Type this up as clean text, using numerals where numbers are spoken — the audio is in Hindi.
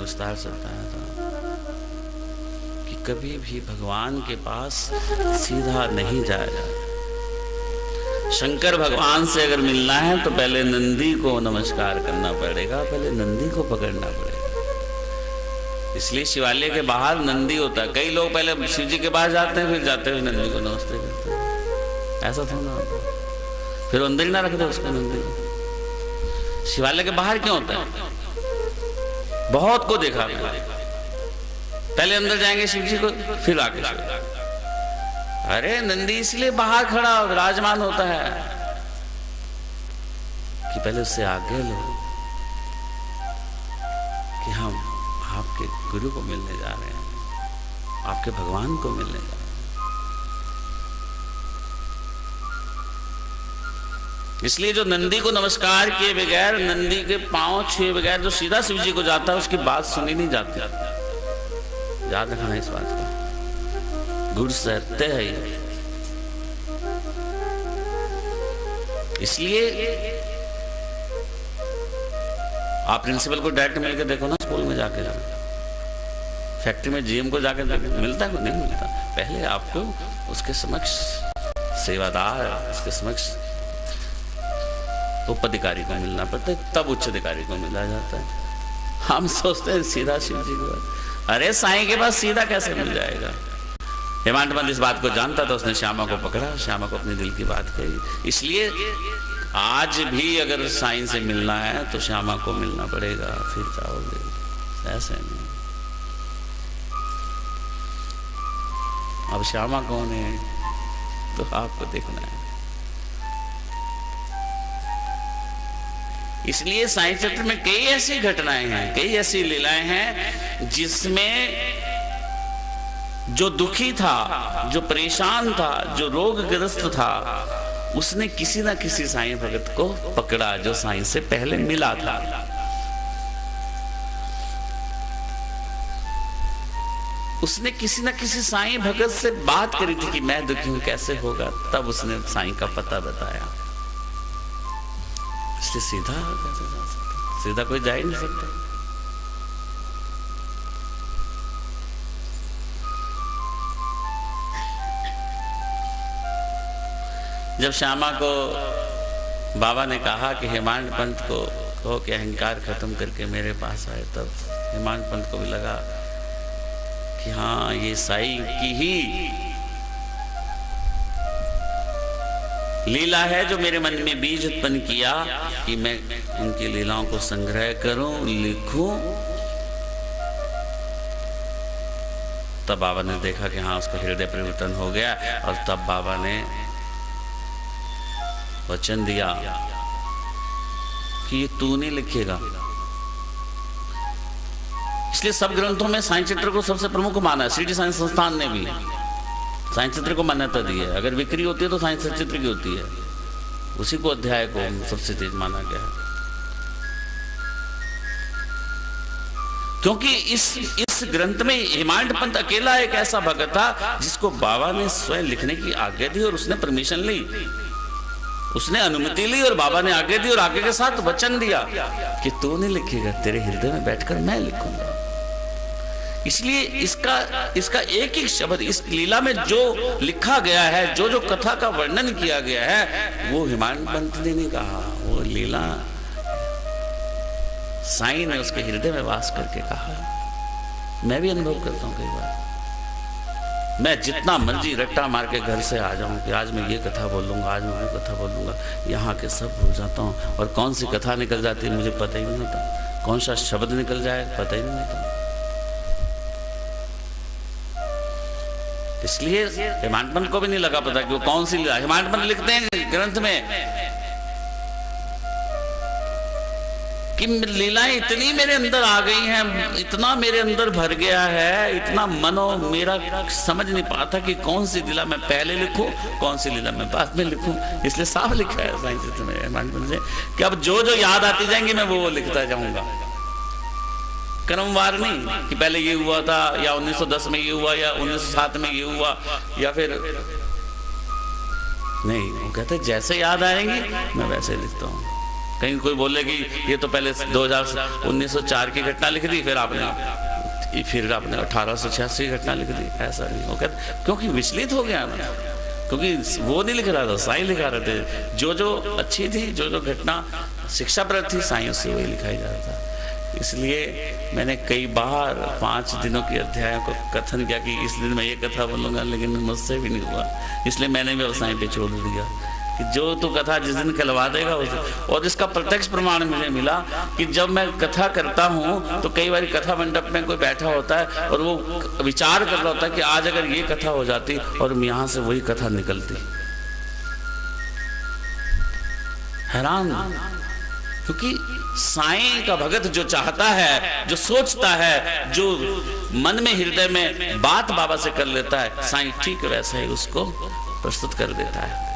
विस्तार से बताया था कि कभी भी भगवान के पास सीधा नहीं जाएगा। शंकर भगवान से अगर मिलना है तो पहले नंदी को नमस्कार करना पड़ेगा, पहले नंदी को पकड़ना पड़ेगा। इसलिए शिवालय के बाहर नंदी होता है। कई लोग पहले शिव जी के पास जाते हैं, फिर जाते हुए नंदी को नमस्ते करते हैं। ऐसा थोड़ा होता, फिर अंदर ही ना रख दो उसको नंदी को। शिवालय के बाहर क्यों होता है? बहुत को देखा मैंने, पहले अंदर जाएंगे शिव जी को, फिर आगे शिव। अरे नंदी इसलिए बाहर खड़ा विराजमान होता है कि पहले उससे आगे लो कि हम आपके गुरु को मिलने जा रहे हैं, आपके भगवान को मिलने जा रहे हैं। इसलिए जो नंदी को नमस्कार किए बगैर, नंदी के पांव छुए बगैर जो सीधा शिव जी को जाता है, उसकी बात सुनी नहीं जाती। याद रखना इस बात को, गुड़ सत्य है ये। इसलिए आप प्रिंसिपल को डायरेक्ट मिलकर देखो ना, स्कूल में जाके फैक्ट्री में जीएम को जाकर देखो, मिलता है नहीं मिलता। पहले आपको उसके समक्ष सेवादार, उसके समक्ष उप अधिकारी को मिलना पड़ता है, तब उच्च अधिकारी को मिला जाता है। हम सोचते हैं सीधा शिव जी के पास, अरे साईं के पास सीधा कैसे मिल जाएगा। हेमांत पंत इस बात को जानता था, उसने श्यामा को पकड़ा, श्यामा को अपने दिल की बात कही। इसलिए आज भी अगर साईं से मिलना है तो श्यामा को मिलना पड़ेगा, फिर जाओगे। ऐसे नहीं। अब श्यामा कौन है तो आपको देखना है। इसलिए साईं चरित्र में कई ऐसी घटनाएं हैं, कई ऐसी लीलाएं हैं जिसमें जो दुखी था, जो परेशान था, जो रोगग्रस्त था, उसने किसी ना किसी साईं भगत को पकड़ा जो साईं से पहले मिला था। उसने किसी ना किसी साईं भगत से बात करी थी कि मैं दुखी हूं, कैसे होगा, तब उसने साईं का पता बताया। इसलिए सीधा कैसे जा सकता? सीधा कोई जा ही नहीं सकता। जब श्यामा को बाबा ने कहा कि हेमांत पंत को कहो कि अहंकार खत्म करके मेरे पास आए, तब हेमांत पंत को भी लगा कि हाँ, ये साईं की ही लीला है जो मेरे मन में बीज उत्पन्न किया कि मैं उनकी लीलाओं को संग्रह करूं, लिखूं। तब बाबा ने देखा कि हाँ, उसका हृदय परिवर्तन हो गया, और तब बाबा ने वचन दिया कि ये तू नहीं लिखेगा। इसलिए सब ग्रंथों में साईं चित्र को सबसे प्रमुख माना है। शिरडी साईं संस्थान ने भी साईं चित्र को मान्यता दी है। अगर बिक्री होती है तो साईं चित्र की होती है, उसी को अध्याय को सबसे तेज माना गया है। क्योंकि इस ग्रंथ में हेमांत पंत अकेला एक ऐसा भगत था जिसको बाबा ने स्वयं लिखने की आज्ञा दी, और उसने परमिशन ली, उसने अनुमति ली, और बाबा ने आज्ञा दी और आज्ञा के साथ वचन दिया कि तू नहीं लिखेगा, तेरे हृदय में बैठकर मैं लिखूंगा। इसलिए इसका एक एक शब्द इस लीला में जो लिखा गया है, जो जो कथा का वर्णन किया गया है, वो हेमांत पंत ने नहीं कहा, वो लीला साईं ने उसके हृदय में वास करके कहा। मैं भी अनुभव करता हूं कई बार, मैं जितना मर्जी रट्टा मार के घर से आ जाऊं कि आज मैं ये कथा बोलूंगा, आज मैं वो कथा बोलूंगा, यहाँ के सब भूल जाता हूँ, और कौन सी कथा निकल जाती है मुझे पता ही नहीं होता, कौन सा शब्द निकल जाए पता ही नहीं होता। इसलिए हेमांत पंत को भी नहीं लगा पता कि वो कौन सी लीला। हेमांत पंत लिखते हैं ग्रंथ में कि लीलाएं इतनी मेरे अंदर आ गई हैं, इतना मेरे अंदर भर गया है, इतना मनो मेरा समझ नहीं पाता कि कौन सी लीला मैं पहले लिखूं, कौन सी लीला मैं बाद में लिखूं। इसलिए साफ लिखा है साईं चित्र में हेमांत पंत से कि अब जो जो याद आती जाएंगी मैं वो लिखता जाऊंगा, क्रमवार नहीं कि पहले ये हुआ था, या 1910 में ये हुआ, या 1907 में ये हुआ, या फिर नहीं। वो कहते जैसे याद आएंगी मैं वैसे लिखता हूँ। कहीं कोई बोले कि ये तो पहले 1904 की घटना लिख दी, फिर आपने 1886 घटना लिख दी, ऐसा नहीं हो कहते, क्योंकि विचलित हो गया ना, क्योंकि वो नहीं लिख रहा था, साईं लिखा रहे थे। जो अच्छी थी, जो घटना शिक्षाप्रद थी, साईं से वही लिखाई जा रहा था। इसलिए मैंने कई बार 5 दिनों के अध्यायों को कथन किया कि इस दिन मैं ये कथा बोलूँगा, लेकिन मुझसे भी नहीं हुआ। इसलिए मैंने भी साईं पे छोड़ दिया कि जो तू कथा जिस दिन कहलवा देगा उस। और इसका प्रत्यक्ष प्रमाण मुझे मिला कि जब मैं कथा करता हूँ तो कई बार कथा मंडप में कोई बैठा होता है और वो विचार कर रहा होता है कि आज अगर ये कथा हो जाती और यहाँ से वही कथा निकलती। हैरान, क्योंकि साईं का भगत जो चाहता है, जो सोचता है, जो मन में हृदय में बात बाबा से कर लेता है, साईं ठीक वैसा ही उसको प्रस्तुत कर देता है।